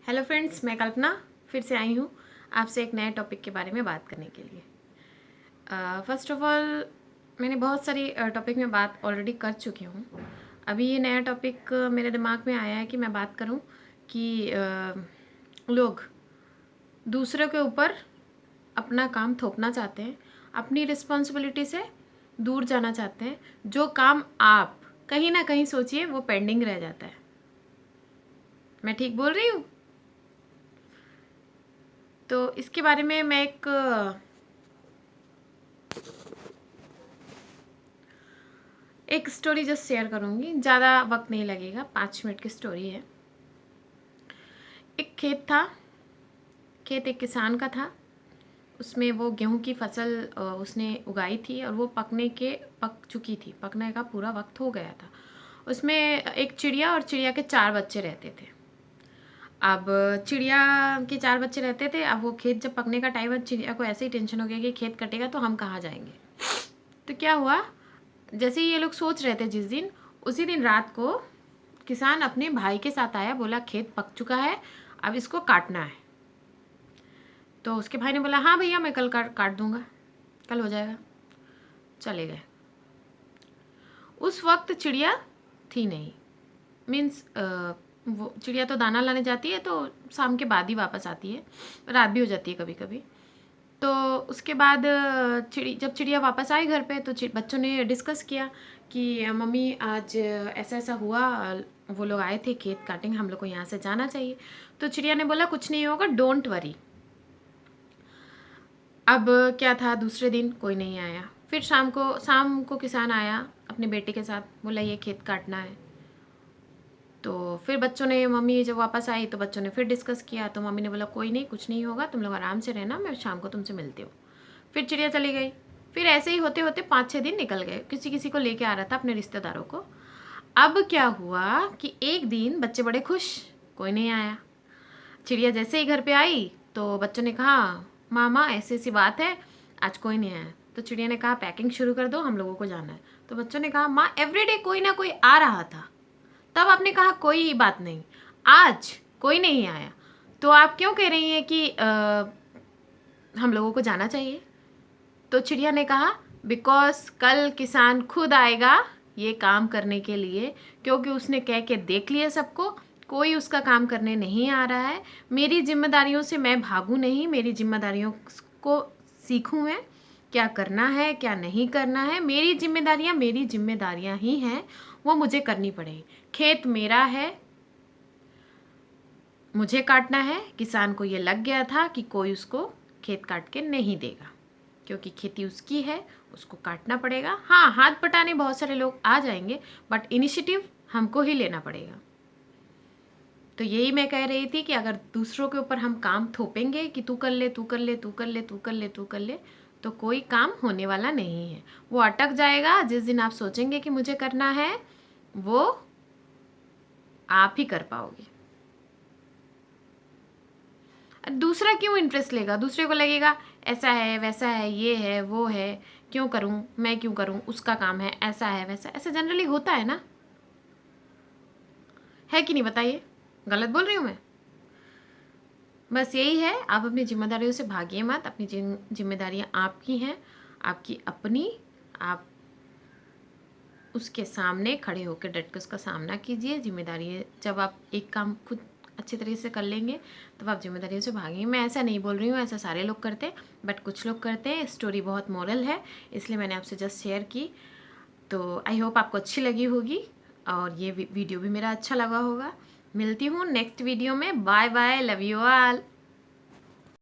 Hello friends, मैं कल्पना फिर से आई हूँ आपसे एक नए टॉपिक के बारे में बात करने के लिए। फर्स्ट ऑफ ऑल, मैंने बहुत सारी टॉपिक में बात ऑलरेडी कर चुकी हूँ। अभी ये नया टॉपिक मेरे दिमाग में आया है कि मैं बात करूँ कि लोग दूसरों के ऊपर अपना काम थोपना चाहते हैं, अपनी रिस्पॉन्सिबिलिटी से दूर जाना चाहते हैं। जो काम आप कहीं ना कहीं सोचिए वो पेंडिंग रह जाता है। मैं ठीक बोल रही हूँ? तो इसके बारे में मैं एक स्टोरी जस्ट शेयर करूँगी। ज़्यादा वक्त नहीं लगेगा, 5 मिनट की स्टोरी है। एक खेत था। खेत एक किसान का था। उसमें वो गेहूं की फसल उसने उगाई थी और वो पक चुकी थी। पकने का पूरा वक्त हो गया था। उसमें एक चिड़िया और चिड़िया के 4 बच्चे रहते थे। अब चिड़िया के 4 बच्चे रहते थे। अब वो खेत जब पकने का टाइम है, चिड़िया को ऐसे ही टेंशन हो गया कि खेत कटेगा तो हम कहाँ जाएंगे। तो क्या हुआ, जैसे ही ये लोग सोच रहे थे, जिस दिन उसी दिन रात को किसान अपने भाई के साथ आया। बोला खेत पक चुका है, अब इसको काटना है। तो उसके भाई ने बोला हाँ भैया, मैं कल काट दूंगा, कल हो जाएगा। चले गए। उस वक्त चिड़िया थी नहीं। मीन्स वो चिड़िया तो दाना लाने जाती है तो शाम के बाद ही वापस आती है, रात भी हो जाती है कभी कभी। तो उसके बाद जब चिड़िया वापस आई घर पे तो बच्चों ने डिस्कस किया कि मम्मी आज ऐसा ऐसा हुआ, वो लोग आए थे खेत काटेंगे, हम लोग को यहाँ से जाना चाहिए। तो चिड़िया ने बोला कुछ नहीं होगा, डोंट वरी। अब क्या था, दूसरे दिन कोई नहीं आया। फिर शाम को किसान आया अपने बेटे के साथ, बोला ये खेत काटना है। तो फिर बच्चों ने, मम्मी जब वापस आई तो बच्चों ने फिर डिस्कस किया। तो मम्मी ने बोला कोई नहीं, कुछ नहीं होगा, तुम लोग आराम से रहना, मैं शाम को तुमसे मिलती हूँ। फिर चिड़िया चली गई। फिर ऐसे ही होते होते 5-6 दिन निकल गए। किसी किसी को लेके आ रहा था, अपने रिश्तेदारों को। अब क्या हुआ कि एक दिन बच्चे बड़े खुश, कोई नहीं आया। चिड़िया जैसे ही घर पे आई तो बच्चों ने कहा मामा ऐसी ऐसी बात है, आज कोई नहीं आया। तो चिड़िया ने कहा पैकिंग शुरू कर दो, हम लोगों को जाना है। तो बच्चों ने कहा माँ एवरीडे कोई ना कोई आ रहा था। तब आपने कहा कोई बात नहीं, आज कोई नहीं आया, तो आप क्यों कह रही हैं कि हम लोगों को जाना चाहिए। तो चिड़िया ने कहा बिकॉज कल किसान खुद आएगा ये काम करने के लिए, क्योंकि उसने कह के देख लिया सबको, कोई उसका काम करने नहीं आ रहा है। मेरी जिम्मेदारियों से मैं भागूं नहीं, मेरी जिम्मेदारियों को सीखूं मैं, क्या करना है क्या नहीं करना है। मेरी जिम्मेदारियां ही हैं, वो मुझे करनी पड़ेगी। खेत मेरा है, मुझे काटना है। किसान को ये लग गया था कि कोई उसको खेत काट के नहीं देगा, क्योंकि खेती उसकी है, उसको काटना पड़ेगा। हाँ, हाथ बटाने बहुत सारे लोग आ जाएंगे, बट इनिशिएटिव हमको ही लेना पड़ेगा। तो यही मैं कह रही थी कि अगर दूसरों के ऊपर हम काम थोपेंगे कि तू कर ले तू कर ले तू कर ले तू कर ले तू कर ले, तो कोई काम होने वाला नहीं है। वो अटक जाएगा। जिस दिन आप सोचेंगे कि मुझे करना है, वो आप ही कर पाओगे। दूसरा क्यों इंटरेस्ट लेगा? दूसरे को लगेगा ऐसा है वैसा है, ये है वो है, क्यों करूं, मैं क्यों करूं, उसका काम है, ऐसा है वैसा। ऐसा जनरली होता है ना, है कि नहीं बताइए? गलत बोल रही हूं मैं? बस यही है, आप अपनी जिम्मेदारियों से भागिए मत। अपनी जिम्मेदारियां आपकी हैं, आपकी अपनी। आप उसके सामने खड़े होकर डट के उसका सामना कीजिए। जिम्मेदारी जब आप एक काम खुद अच्छे तरीके से कर लेंगे तब आप जिम्मेदारियों से भागेंगे। मैं ऐसा नहीं बोल रही हूँ ऐसा सारे लोग करते हैं, बट कुछ लोग करते हैं। स्टोरी बहुत मोरल है, इसलिए मैंने आपसे जस्ट शेयर की। तो आई होप आपको अच्छी लगी होगी और ये वीडियो भी मेरा अच्छा लगा होगा। मिलती हूँ नेक्स्ट वीडियो में। Bye bye, love you all.